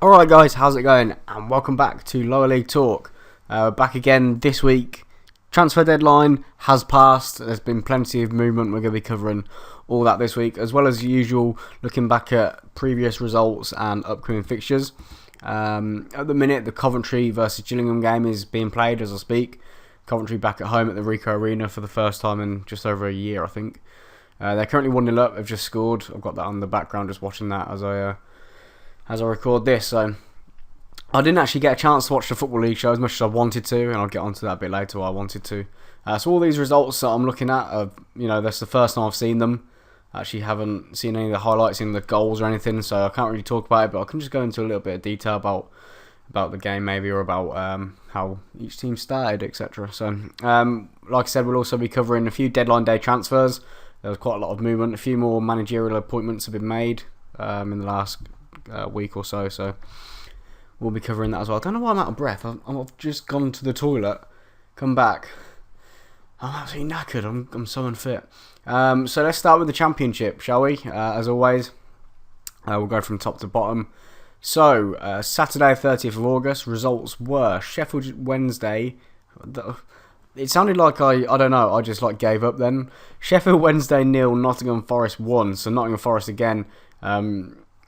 Alright guys, how's it going? And welcome back to Lower League Talk. Back again this week. Transfer deadline has passed. There's been plenty of movement. We're going to be covering all that this week, as well as usual, looking back at previous results and upcoming fixtures. At the minute, the Coventry versus Gillingham game is being played as I speak. Coventry back at home at the Ricoh Arena for the first time in just over a year, I think. They're currently 1-0 up. They've just scored. I've got that on the background, just watching that as I record this. So I didn't actually get a chance to watch the Football League show as much as I wanted to, and I'll get onto that a bit later why I wanted to. So all these results that I'm looking at, that's the first time I've seen them. I actually haven't seen any of the highlights in the goals or anything, so I can't really talk about it, but I can just go into a little bit of detail about the game maybe, or about how each team started, etc. So like I said, we'll also be covering a few deadline day transfers. There was quite a lot of movement. A few more managerial appointments have been made in the last week or so, so we'll be covering that as well. I don't know why I'm out of breath. I've just gone to the toilet, come back. I'm absolutely knackered. I'm so unfit. So let's start with the Championship, shall we? As always, we'll go from top to bottom. So Saturday, 30th of August, results were Sheffield Wednesday. It sounded like I don't know. I just gave up then. Sheffield Wednesday 0, Nottingham Forest 1. So Nottingham Forest again.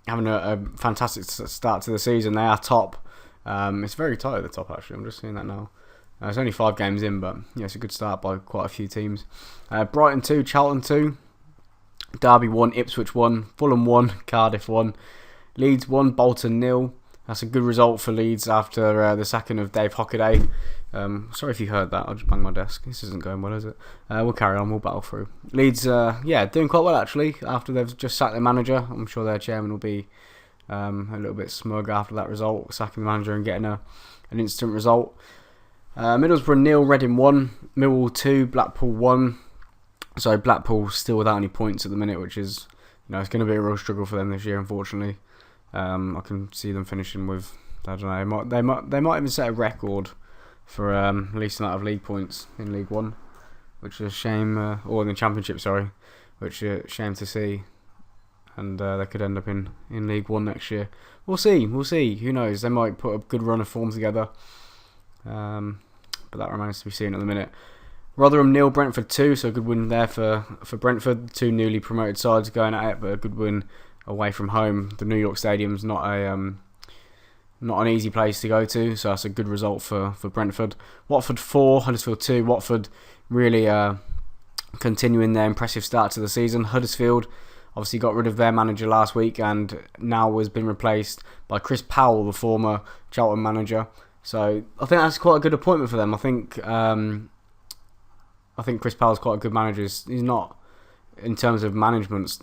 Having a fantastic start to the season. They are top. It's very tight at the top, actually. I'm just seeing that now. It's only 5 games in, but yeah, it's a good start by quite a few teams. Brighton 2, Charlton 2. Derby 1, Ipswich 1. Fulham 1, Cardiff 1. Leeds 1, Bolton 0. That's a good result for Leeds after the sacking of Dave Hockaday. Sorry if you heard that. I'll just bang my desk. This isn't going well, is it? We'll carry on. We'll battle through. Leeds, doing quite well actually. After they've just sacked their manager, I'm sure their chairman will be a little bit smug after that result, sacking the manager and getting an instant result. Middlesbrough 0, Reading 1, Millwall 2, Blackpool 1. So Blackpool still without any points at the minute, which is it's going to be a real struggle for them this year, unfortunately. I can see them finishing with, I don't know, they might even set a record for least amount of league points in League One, which is a shame, or in the Championship, sorry, which is a shame to see. And they could end up in League One next year. We'll see. Who knows? They might put a good run of form together. But that remains to be seen at the minute. Rotherham 0, Brentford 2, so a good win there for Brentford. 2 newly promoted sides going at it, but a good win away from home. The New York Stadium's not an easy place to go to, so that's a good result for Brentford. Watford 4, Huddersfield 2. Watford really continuing their impressive start to the season. Huddersfield obviously got rid of their manager last week and now has been replaced by Chris Powell, the former Charlton manager. So I think that's quite a good appointment for them. I think Chris Powell's quite a good manager. He's not, in terms of management's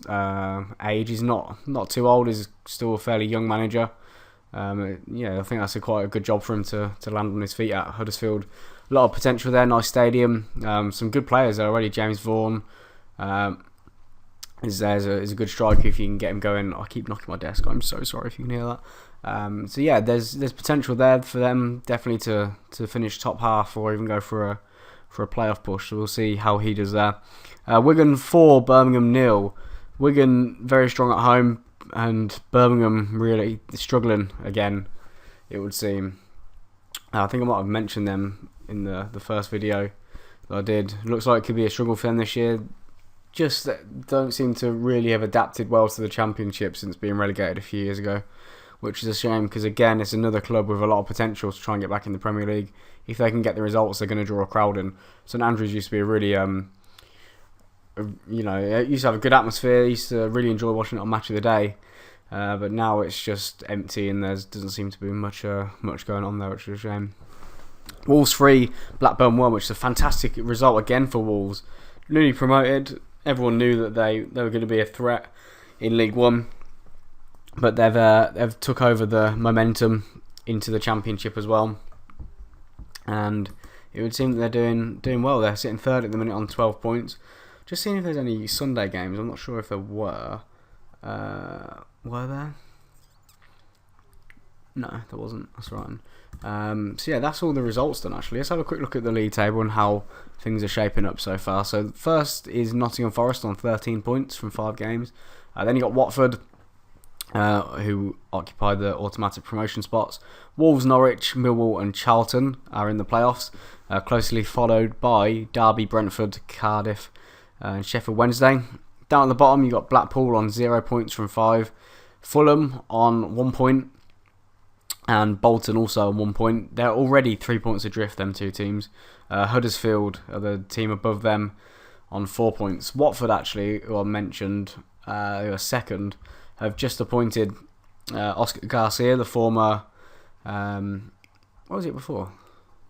age, he's not too old. He's still a fairly young manager. I think that's quite a good job for him to land on his feet at Huddersfield. A lot of potential there, nice stadium, some good players there already. James Vaughan is a good striker if you can get him going. I keep knocking my desk. I'm so sorry if you can hear that. There's potential there for them definitely to finish top half or even go for a playoff push. So we'll see how he does there. Wigan 4, Birmingham 0. Wigan very strong at home, and Birmingham really struggling again, it would seem. I think I might have mentioned them in the first video that I did. Looks like it could be a struggle for them this year. Just don't seem to really have adapted well to the Championship since being relegated a few years ago, which is a shame because, again, it's another club with a lot of potential to try and get back in the Premier League. If they can get the results, they're going to draw a crowd in. St Andrews used to be a really, it used to have a good atmosphere. I used to really enjoy watching it on Match of the Day. But now it's just empty and there doesn't seem to be much going on there, which is a shame. Wolves 3, Blackburn 1, which is a fantastic result again for Wolves. Newly promoted. Everyone knew that they were going to be a threat in League One. But they've took over the momentum into the Championship as well, and it would seem that they're doing well. They're sitting third at the minute on 12 points. Just seeing if there's any Sunday games. I'm not sure if there were. Were there? No, there wasn't. That's right. That's all the results done actually. Let's have a quick look at the league table and how things are shaping up so far. So first is Nottingham Forest on 13 points from 5 games. Then you got Watford who occupy the automatic promotion spots. Wolves, Norwich, Millwall and Charlton are in the playoffs, closely followed by Derby, Brentford, Cardiff and Sheffield Wednesday. Down at the bottom you've got Blackpool on 0 points from 5, Fulham on 1 point and Bolton also on 1 point. They're already 3 points adrift, them two teams. Huddersfield are the team above them on 4 points. Watford, actually, who I mentioned, who are second, have just appointed Oscar Garcia, the former... what was it before?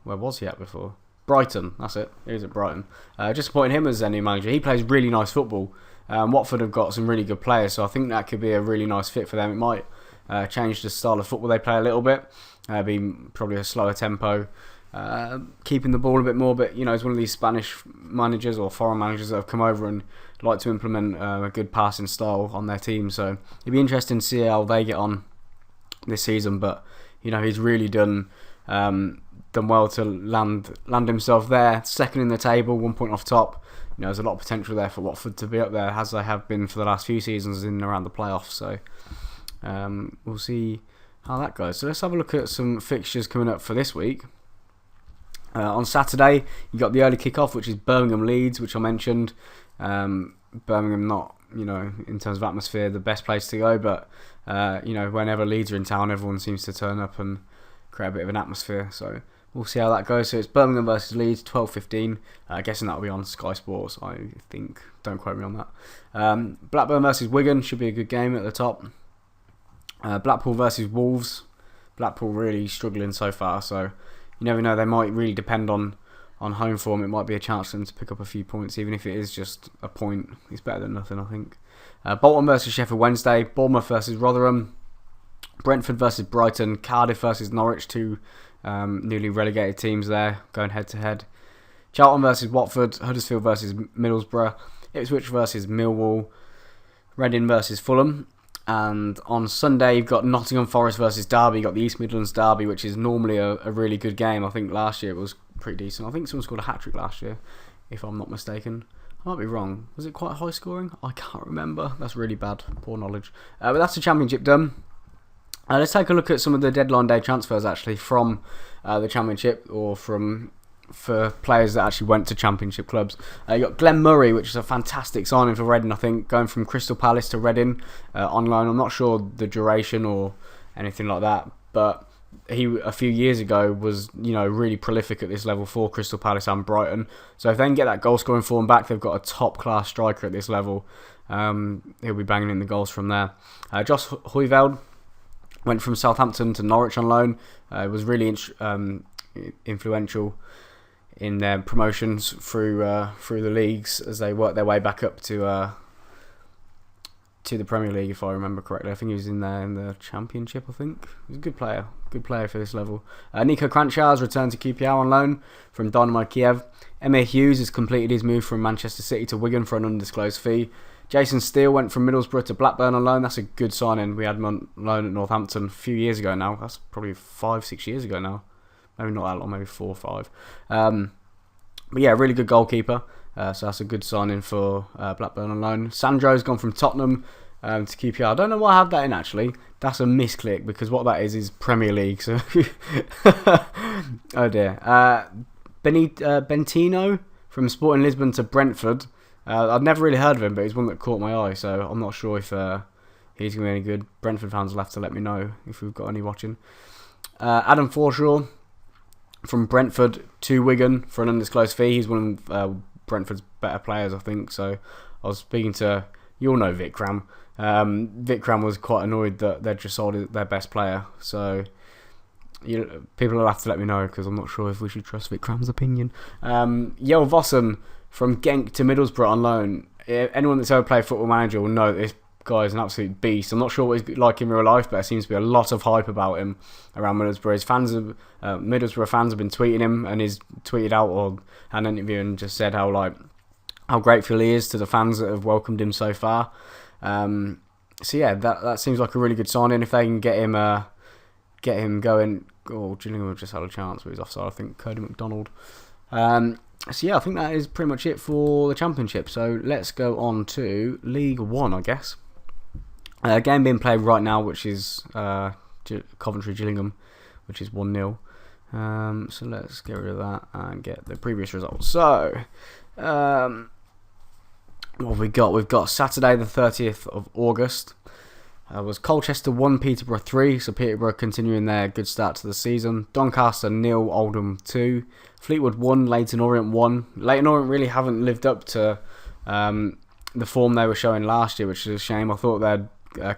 Where was he at before? Brighton, that's it. He was at Brighton. Just appointed him as their new manager. He plays really nice football. Watford have got some really good players, so I think that could be a really nice fit for them. It might change the style of football they play a little bit. Be probably a slower tempo, keeping the ball a bit more. But you know, it's one of these Spanish managers or foreign managers that have come over and like to implement a good passing style on their team. So it'd be interesting to see how they get on this season. But you know, he's really done well to land himself there, second in the table, 1 point off top. You know, there's a lot of potential there for Watford to be up there, as they have been for the last few seasons in and around the playoffs. So we'll see how that goes. So let's have a look at some fixtures coming up for this week. On Saturday, you got the early kick-off, which is Birmingham Leeds, which I mentioned. Birmingham, not, you know, in terms of atmosphere, the best place to go, but you know, whenever Leeds are in town, everyone seems to turn up and create a bit of an atmosphere. So we'll see how that goes. So it's Birmingham versus Leeds, 12:15. Guessing that'll be on Sky Sports, I think. Don't quote me on that. Blackburn versus Wigan should be a good game at the top. Blackpool versus Wolves. Blackpool really struggling so far, so you never know. They might really depend on home form. It might be a chance for them to pick up a few points, even if it is just a point. It's better than nothing, I think. Bolton versus Sheffield Wednesday. Bournemouth versus Rotherham. Brentford versus Brighton. Cardiff versus Norwich, two newly relegated teams there going head to head. Charlton versus Watford. Huddersfield versus Middlesbrough. Ipswich versus Millwall. Reading versus Fulham. And on Sunday you've got Nottingham Forest versus Derby. You've got the East Midlands Derby, which is normally a really good game. I think last year it was pretty decent. I think someone scored a hat-trick last year, if I'm not mistaken. I might be wrong. Was it quite high scoring? I can't remember. That's really bad. Poor knowledge. But that's the Championship done. Let's take a look at some of the deadline day transfers actually from the Championship, or for players that actually went to Championship clubs. You got Glenn Murray, which is a fantastic signing for Reading, I think, going from Crystal Palace to Reading on loan. I'm not sure the duration or anything like that, but he a few years ago was, you know, really prolific at this level for Crystal Palace and Brighton. So if they can get that goal scoring form back, they've got a top class striker at this level. He'll be banging in the goals from there. Josh Højveld went from Southampton to Norwich on loan. Was really influential in their promotions through the leagues as they worked their way back up to the Premier League, if I remember correctly. I think he was in there in the Championship, I think. He's a good player for this level. Nico Kranjčar has returned to QPR on loan from Dynamo Kiev. Emir Hughes has completed his move from Manchester City to Wigan for an undisclosed fee. Jason Steele went from Middlesbrough to Blackburn on loan. That's a good signing. We had him on loan at Northampton a few years ago now. That's probably 5-6 years ago now. Maybe not that long, maybe 4 or 5. But yeah, really good goalkeeper. So that's a good signing for Blackburn on loan. Sandro's gone from Tottenham to QPR. I don't know why I have that in actually. That's a misclick, because what that is Premier League. So oh dear. Bentino from Sporting Lisbon to Brentford. I've never really heard of him, but he's one that caught my eye. So I'm not sure if he's going to be any good. Brentford fans will have to let me know if we've got any watching. Adam Forshaw from Brentford to Wigan for an undisclosed fee. He's one of Brentford's better players, I think. So I was speaking to, you'll know Vikram. Vikram was quite annoyed that they'd just sold their best player. So people will have to let me know, because I'm not sure if we should trust Vikram's opinion. Yel Vossen from Genk to Middlesbrough on loan. Anyone that's ever played Football Manager will know that this guy is an absolute beast. I'm not sure what he's like in real life, but there seems to be a lot of hype about him around Middlesbrough. His fans, Middlesbrough fans, have been tweeting him, and he's tweeted out or had an interview and just said how grateful he is to the fans that have welcomed him so far. So yeah, that seems like a really good signing. If they can get him going. Oh, Gillingham just had a chance, but he's offside. I think Cody McDonald. So yeah, I think that is pretty much it for the Championship. So let's go on to League One, I guess. Game being played right now, which is Coventry Gillingham, which is 1-0. So let's get rid of that and get the previous results. So, what have we got? We've got Saturday the 30th of August. Was Colchester 1, Peterborough 3. So Peterborough continuing their good start to the season. Doncaster 0, Oldham 2. Fleetwood 1, Leyton Orient 1. Leyton Orient really haven't lived up to the form they were showing last year, which is a shame. I thought they'd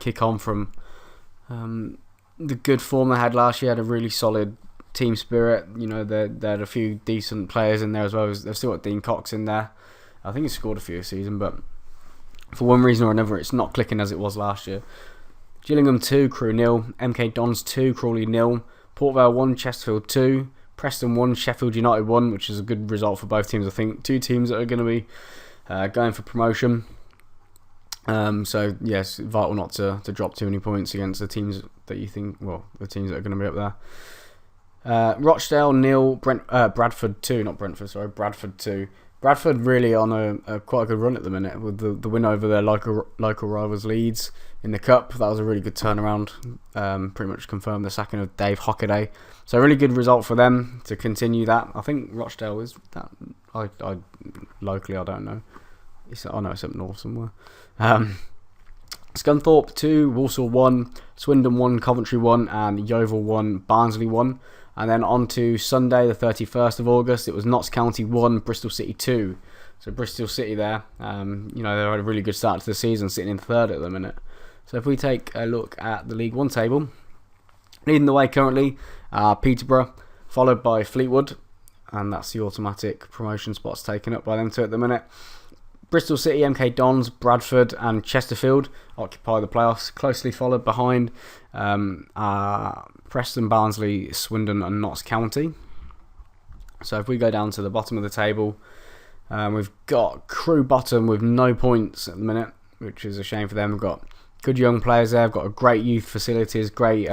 kick on from the good form they had last year. Had a really solid team spirit. You know, they had a few decent players in there as well. They've still got Dean Cox in there. I think he scored a few this season, but for one reason or another, it's not clicking as it was last year. Gillingham 2, Crewe 0. MK Dons 2, Crawley 0. Port Vale 1, Chesterfield 2. Preston 1, Sheffield United 1, which is a good result for both teams. I think 2 teams that are going to be going for promotion. So yes, vital not to drop too many points against the teams that you think, well, the teams that are going to be up there. Rochdale 0, Bradford 2, not Brentford, sorry, Bradford 2. Bradford really on a quite a good run at the minute with the win over their local rivals Leeds in the Cup. That was a really good turnaround. Pretty much confirmed the sacking of Dave Hockaday. So a really good result for them to continue that. I think Rochdale is that. I locally I don't know. I know it's up north somewhere. Scunthorpe 2, Walsall 1, Swindon 1, Coventry 1, and Yeovil 1, Barnsley 1. And then on to Sunday, the 31st of August, it was Notts County 1, Bristol City 2. So Bristol City there, they had a really good start to the season, sitting in third at the minute. So if we take a look at the League One table, leading the way currently, Peterborough, followed by Fleetwood, and that's the automatic promotion spots taken up by them two at the minute. Bristol City, MK Dons, Bradford and Chesterfield occupy the playoffs, closely followed behind Preston, Barnsley, Swindon and Notts County. So if we go down to the bottom of the table, we've got Crewe bottom with no points at the minute, which is a shame for them. We've got good young players there, we've got great youth facilities, great,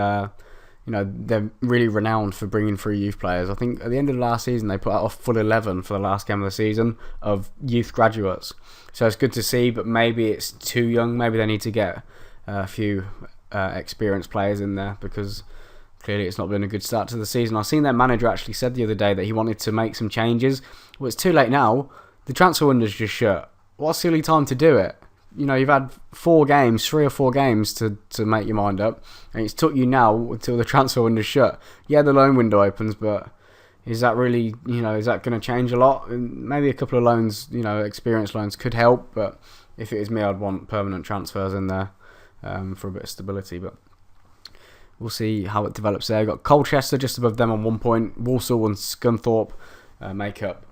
they're really renowned for bringing through youth players. I think at the end of last season, they put out a full 11 for the last game of the season of youth graduates. So it's good to see, but maybe it's too young. Maybe they need to get a few experienced players in there because clearly it's not been a good start to the season. I've seen their manager actually said the other day that he wanted to make some changes. Well, it's too late now. The transfer window's just shut. What a silly time to do it. You know, you've had 3 or 4 games to make your mind up, and it's took you now until the transfer window's shut. Yeah, the loan window opens, but is that really, is that going to change a lot? Maybe a couple of loans, experienced loans could help, but if it is me, I'd want permanent transfers in there for a bit of stability, but we'll see how it develops there. We've got Colchester just above them on 1 point. Walsall and Scunthorpe make up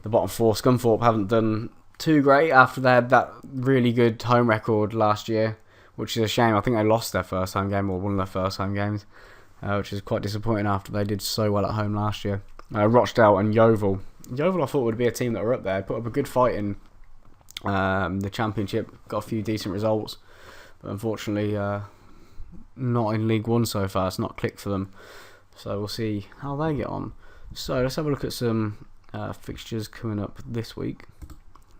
the bottom 4. Scunthorpe haven't done too great after they had that really good home record last year, which is a shame. I think they lost their first home game or one of their first home games, which is quite disappointing after they did so well at home last year. Rochdale and Yeovil. Yeovil I thought would be a team that were up there, put up a good fight in the Championship, got a few decent results, but unfortunately not in League One so far. It's not clicked for them, so we'll see how they get on. So let's have a look at some fixtures coming up this week.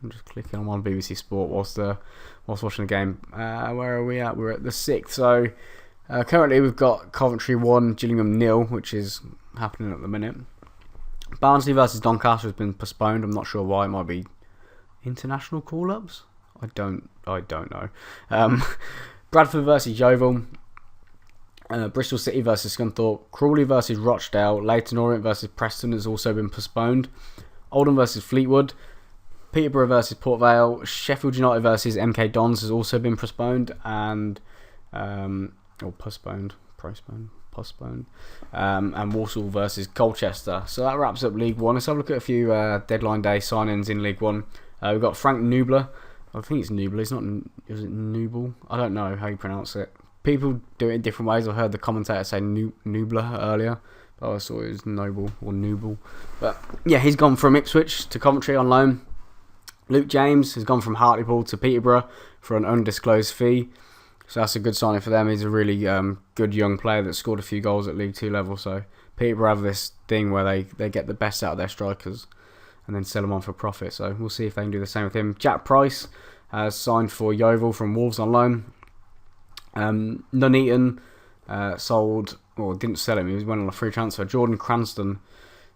I'm just clicking on one BBC Sport whilst watching the game. Where are we at? We're at the 6th. So currently we've got Coventry 1, Gillingham 0, which is happening at the minute. Barnsley versus Doncaster has been postponed. I'm not sure why. It might be international call-ups. I don't know. Bradford versus Yeovil. Bristol City versus Scunthorpe. Crawley versus Rochdale. Leyton Orient versus Preston has also been postponed. Oldham versus Fleetwood. Peterborough versus Port Vale, Sheffield United versus MK Dons has also been postponed and postponed, and Walsall versus Colchester. So that wraps up League One. Let's have a look at a few deadline day signings in League One. We've got Frank Nubler. I think it's Nubler. It's not. Is it Nubel? I don't know how you pronounce it. People do it in different ways. I heard the commentator say Nubler earlier. But I saw it was Noble or Nubel. But yeah, he's gone from Ipswich to Coventry on loan. Luke James has gone from Hartlepool to Peterborough for an undisclosed fee. So that's a good signing for them. He's a really good young player that scored a few goals at League 2 level. So Peterborough have this thing where they get the best out of their strikers and then sell them on for profit. So we'll see if they can do the same with him. Jack Price has signed for Yeovil from Wolves on loan. Nuneaton sold, or didn't sell him, he went on a free transfer, Jordan Cranston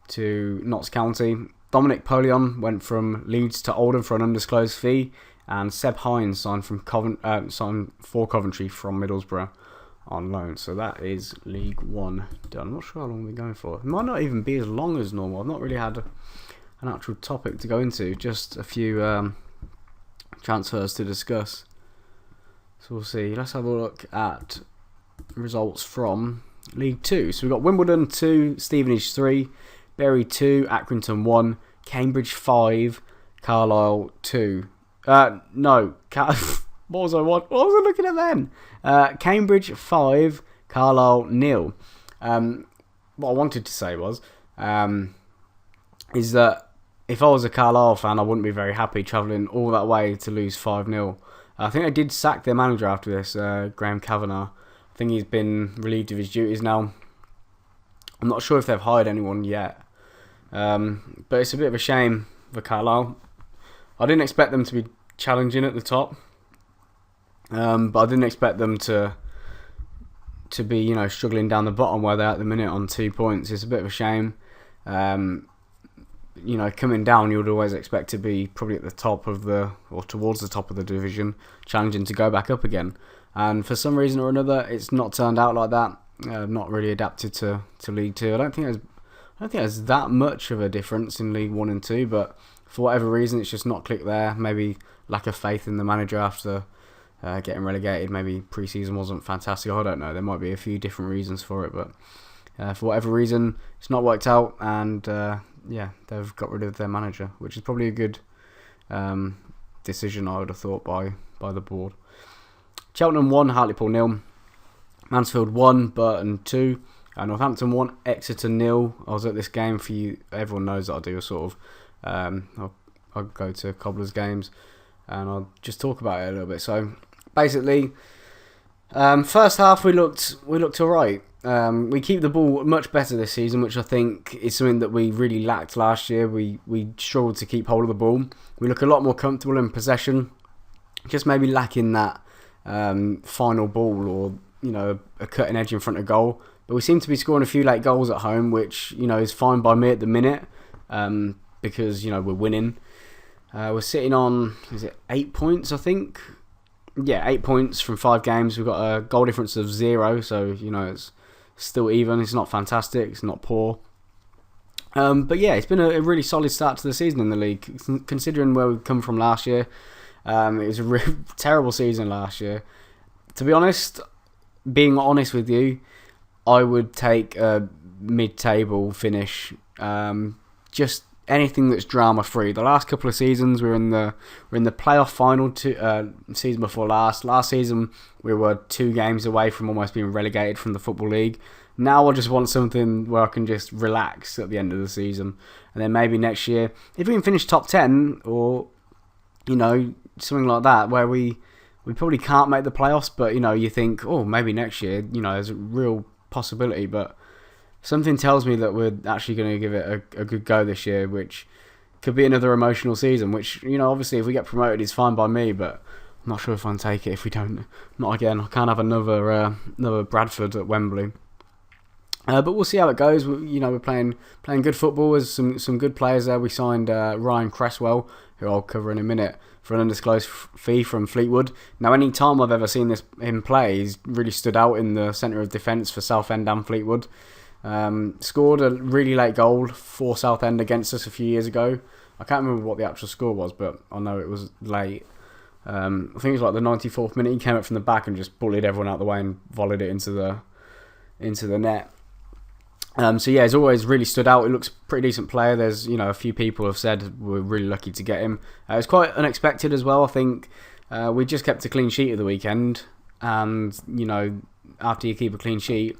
to Notts County. Dominic Polion went from Leeds to Oldham for an undisclosed fee, and Seb Hines signed for Coventry from Middlesbrough on loan. So that is League One done. I'm not sure how long we're going for. It might not even be as long as normal. I've not really had an actual topic to go into, just a few transfers to discuss. So we'll see. Let's have a look at results from League 2. So we've got Wimbledon 2, Stevenage 3, Bury 2, Accrington 1, Cambridge 5, Carlisle 2. What was I looking at then? Cambridge 5, Carlisle 0. What I wanted to say was, is that if I was a Carlisle fan, I wouldn't be very happy travelling all that way to lose 5-0. I think they did sack their manager after this, Graham Kavanagh. I think he's been relieved of his duties now. I'm not sure if they've hired anyone yet. But it's a bit of a shame for Carlisle. I didn't expect them to be challenging at the top. But I didn't expect them to be, struggling down the bottom where they're at the minute on 2 points. It's a bit of a shame. Coming down, you would always expect to be probably at the top of or towards the top of the division, challenging to go back up again. And for some reason or another, it's not turned out like that. Not really adapted to League 2. I don't think there's that much of a difference in League 1 and 2, but for whatever reason, it's just not clicked there. Maybe lack of faith in the manager after getting relegated. Maybe pre-season wasn't fantastic. I don't know. There might be a few different reasons for it, but for whatever reason, it's not worked out, and they've got rid of their manager, which is probably a good decision, I would have thought, by the board. Cheltenham 1, Hartlepool 0. Mansfield 1, Burton 2. Northampton 1, Exeter 0. I was at this game for you. Everyone knows that I do a sort of... I'll go to Cobblers games and I'll just talk about it a little bit. So, basically, first half we looked alright. We keep the ball much better this season, which I think is something that we really lacked last year. We struggled to keep hold of the ball. We look a lot more comfortable in possession, just maybe lacking that final ball or a cutting edge in front of goal. But we seem to be scoring a few late goals at home, which is fine by me at the minute, because we're winning. We're sitting on 8 points, I think. Yeah, 8 points from 5 games. We've got a goal difference of 0, so it's still even. It's not fantastic. It's not poor. But yeah, it's been a really solid start to the season in the league, considering where we've come from last year. It was a terrible season last year. To be honest, being honest with you, I would take a mid-table finish. Just anything that's drama-free. The last couple of seasons, we're in the playoff final. Season before last. Last season, we were 2 games away from almost being relegated from the Football League. Now I just want something where I can just relax at the end of the season, and then maybe next year, if we can finish top 10 or something like that, where we probably can't make the playoffs, but you think, oh, maybe next year, there's a real possibility, but something tells me that we're actually going to give it a good go this year, which could be another emotional season, which, obviously if we get promoted is fine by me, but I'm not sure if I'll take it if we don't. Not again. I can't have another Bradford at Wembley. But we'll see how it goes. We're playing good football. There's some good players there. We signed Ryan Cresswell, who I'll cover in a minute, for an undisclosed fee from Fleetwood. Now, any time I've ever seen him play, he's really stood out in the centre of defence for Southend and Fleetwood. Scored a really late goal for Southend against us a few years ago. I can't remember what the actual score was, but I know it was late. I think it was like the 94th minute. He came up from the back and just bullied everyone out of the way and volleyed it into the net. So yeah, he's always really stood out. He looks a pretty decent player. There's a few people have said we're really lucky to get him. It was quite unexpected as well. I think we just kept a clean sheet at the weekend, and after you keep a clean sheet,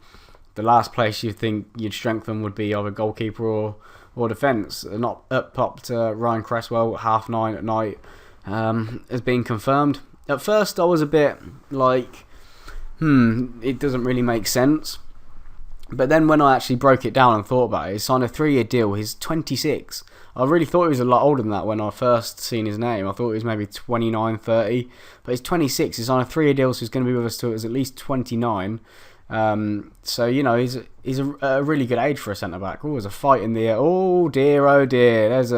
the last place you think you'd strengthen would be either goalkeeper or defence. Not up popped Ryan Cresswell at 9:30 at night, has been confirmed. At first I was a bit like, it doesn't really make sense. But then when I actually broke it down and thought about it, he signed a 3-year deal. He's 26. I really thought he was a lot older than that when I first seen his name. I thought he was maybe 29, 30. But he's 26. He's on a 3-year deal, so he's going to be with us till he's at least 29. So, you know, he's a really good age for a centre-back. Oh, there's a fight in the air. Oh, dear, oh, dear. There's...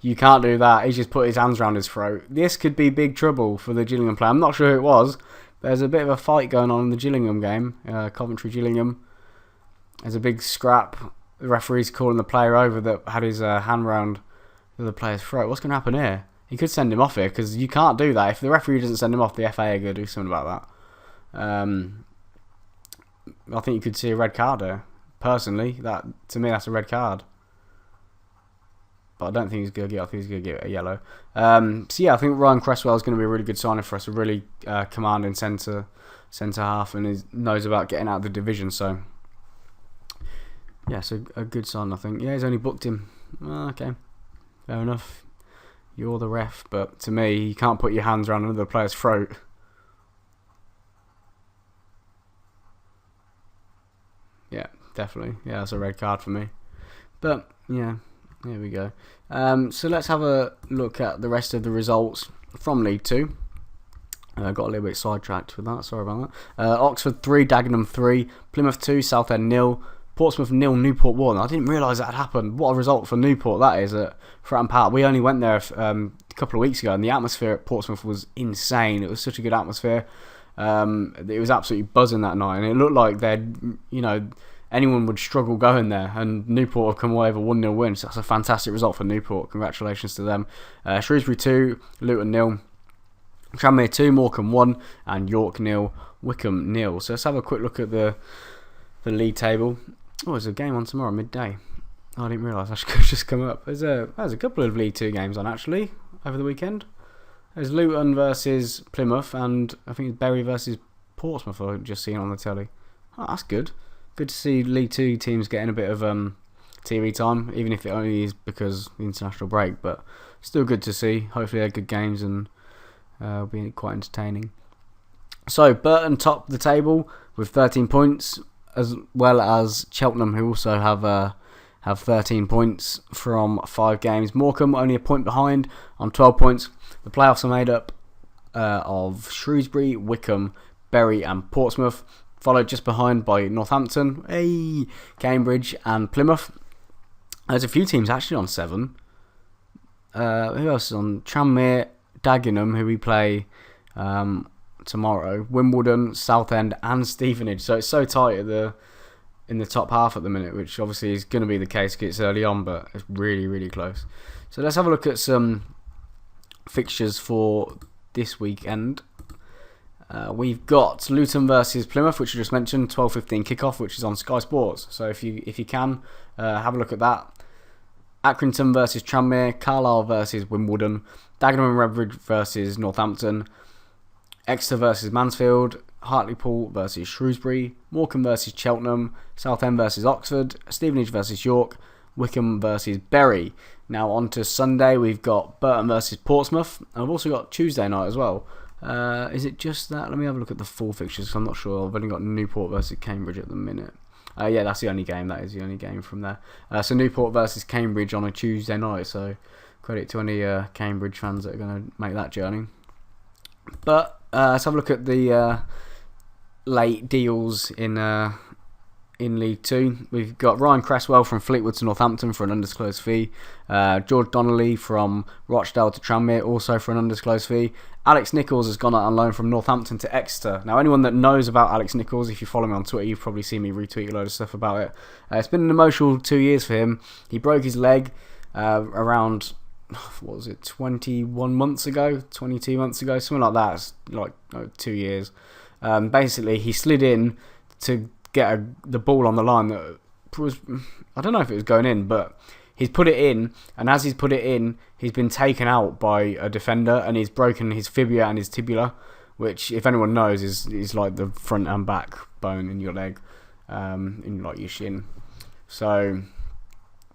You can't do that. He's just put his hands around his throat. This could be big trouble for the Gillingham player. I'm not sure who it was. There's a bit of a fight going on in the Gillingham game. Coventry-Gillingham. There's a big scrap. The referee's calling the player over that had his hand round the player's throat. What's going to happen here? He could send him off here, because you can't do that. If the referee doesn't send him off, the FA are going to do something about that. I think you could see a red card there. Personally, to me, that's a red card. But I don't think he's going to get off. He's going to get a yellow. So yeah, I think Ryan Cresswell is going to be a really good signing for us. A really commanding centre half, and he knows about getting out of the division. So yeah, so a good sign, I think. Yeah, he's only booked him. Oh, okay, fair enough. You're the ref, but to me, you can't put your hands around another player's throat. Yeah, definitely. Yeah, that's a red card for me. But yeah. There we go. So let's have a look at the rest of the results from League 2. I got a little bit sidetracked with that. Sorry about that. Oxford 3, Dagenham 3, Plymouth 2, Southend 0, Portsmouth 0, Newport 1. I didn't realise that had happened. What a result for Newport that is at Fratton Park. We only went there a couple of weeks ago, and the atmosphere at Portsmouth was insane. It was such a good atmosphere. It was absolutely buzzing that night, and it looked like anyone would struggle going there, and Newport have come away with a 1-0 win, so that's a fantastic result for Newport. Congratulations to them. Shrewsbury 2, Luton 0, Tranmere 2, Morecambe 1, and York 0, Wickham 0. So let's have a quick look at the league table. Oh, there's a game on tomorrow midday. Oh, I didn't realise that could just come up. There's a couple of League 2 games on actually over the weekend. There's Luton versus Plymouth, and I think it's Bury versus Portsmouth I've just seen on the telly. Oh, that's good. Good to see League 2 teams getting a bit of TV time, even if it only is because of the international break, but still good to see. Hopefully they're good games and be quite entertaining. So Burton top the table with 13 points, as well as Cheltenham, who also have 13 points from 5 games. Morecambe only a point behind on 12 points. The playoffs are made up of Shrewsbury, Wickham, Bury and Portsmouth, followed just behind by Northampton, Cambridge and Plymouth. There's a few teams actually on 7. Who else is on? Tranmere, Dagenham, who we play tomorrow, Wimbledon, Southend and Stevenage. So it's so tight in the top half at the minute, which obviously is going to be the case because it's early on, but it's really, really close. So let's have a look at some fixtures for this weekend. We've got Luton versus Plymouth, which I just mentioned, 12:15 kickoff, which is on Sky Sports. So if you can, have a look at that. Accrington versus Tranmere, Carlisle versus Wimbledon, Dagenham and Redbridge versus Northampton, Exeter versus Mansfield, Hartlepool versus Shrewsbury, Morecambe versus Cheltenham, Southend versus Oxford, Stevenage versus York, Wickham versus Bury. Now on to Sunday, we've got Burton versus Portsmouth, and I've also got Tuesday night as well. Is it just that? Let me have a look at the full fixtures, because I'm not sure. I've only got Newport versus Cambridge at the minute. Yeah, that's the only game. That is the only game from there. So Newport versus Cambridge on a Tuesday night. So credit to any Cambridge fans that are going to make that journey. But let's have a look at the late deals in League 2. We've got Ryan Cresswell from Fleetwood to Northampton for an undisclosed fee. George Donnelly from Rochdale to Tranmere, also for an undisclosed fee. Alex Nichols has gone out on loan from Northampton to Exeter. Now, anyone that knows about Alex Nichols, if you follow me on Twitter, you've probably seen me retweet a load of stuff about it. It's been an emotional 2 years for him. He broke his leg around, 21 months ago, 22 months ago, something like that. It's like 2 years. Basically, he slid in to get the ball on the line that was, I don't know if it was going in, but he's put it in, and as he's put it in, he's been taken out by a defender, and he's broken his fibula and his tibia, which, if anyone knows, is like the front and back bone in your leg, in like your shin. So,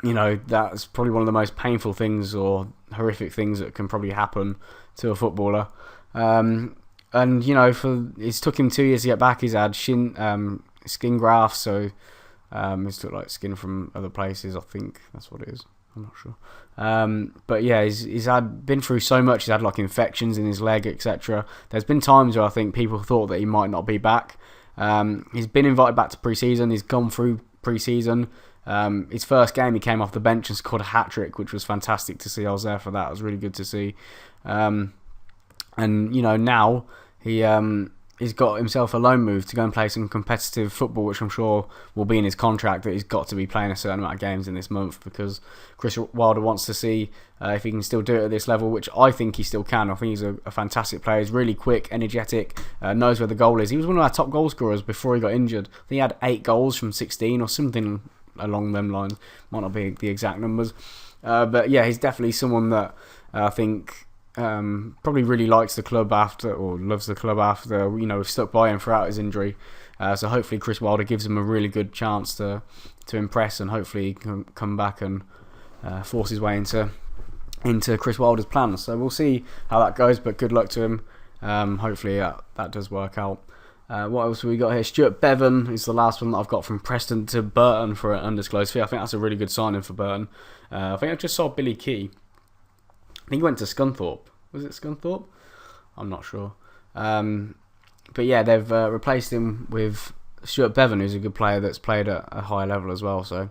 that's probably one of the most painful things or horrific things that can probably happen to a footballer. And it's took him 2 years to get back. He's had skin grafts, so it's took like skin from other places. I think that's what it is. I'm not sure. But yeah, he's been through so much. He's had like infections in his leg, etc. There's been times where I think people thought that he might not be back. He's been invited back to pre-season. He's gone through pre-season. His first game, he came off the bench and scored a hat-trick, which was fantastic to see. I was there for that. It was really good to see. And now he's got himself a loan move to go and play some competitive football, which I'm sure will be in his contract, that he's got to be playing a certain amount of games in this month, because Chris Wilder wants to see if he can still do it at this level, which I think he still can. I think he's a fantastic player. He's really quick, energetic, knows where the goal is. He was one of our top goal scorers before he got injured. I think he had 8 goals from 16 or something along them lines. Might not be the exact numbers. But yeah, he's definitely someone that I think probably really likes the club after, or loves the club after, we've stuck by him throughout his injury. So hopefully Chris Wilder gives him a really good chance to impress, and hopefully he can come back and force his way into Chris Wilder's plans. So we'll see how that goes, but good luck to him. Hopefully that does work out. What else have we got here? Stuart Bevan is the last one that I've got, from Preston to Burton for an undisclosed fee. I think that's a really good signing for Burton. I think I just saw Billy Key. I think he went to Scunthorpe. Was it Scunthorpe? I'm not sure. But yeah, they've replaced him with Stuart Bevan, who's a good player that's played at a higher level as well. So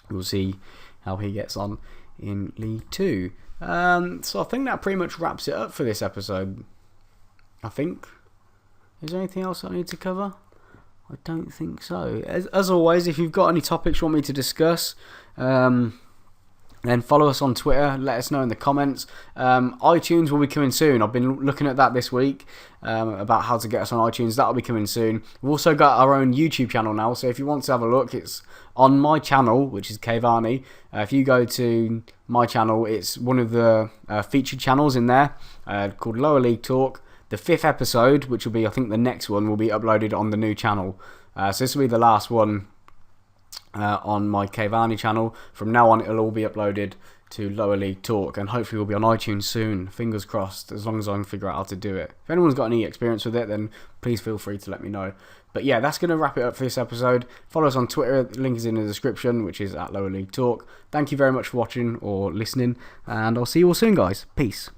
we'll see how he gets on in League 2. So I think that pretty much wraps it up for this episode. I think. Is there anything else I need to cover? I don't think so. As always, if you've got any topics you want me to discuss, then follow us on Twitter. Let us know in the comments. iTunes will be coming soon. I've been looking at that this week, about how to get us on iTunes. That'll be coming soon. We've also got our own YouTube channel now, so if you want to have a look, it's on my channel, which is Kevani. If you go to my channel, it's one of the featured channels in there, called Lower League Talk. The 5th episode, which will be, I think, the next one, will be uploaded on the new channel. So this will be the last one on my Kevani channel. From now on, it'll all be uploaded to Lower League Talk, and hopefully we'll be on iTunes soon. Fingers crossed, as long as I can figure out how to do it. If anyone's got any experience with it, then please feel free to let me know. But yeah, that's going to wrap it up for this episode. Follow us on Twitter. The link is in the description, which is at Lower League Talk. Thank you very much for watching or listening, and I'll see you all soon, guys. Peace.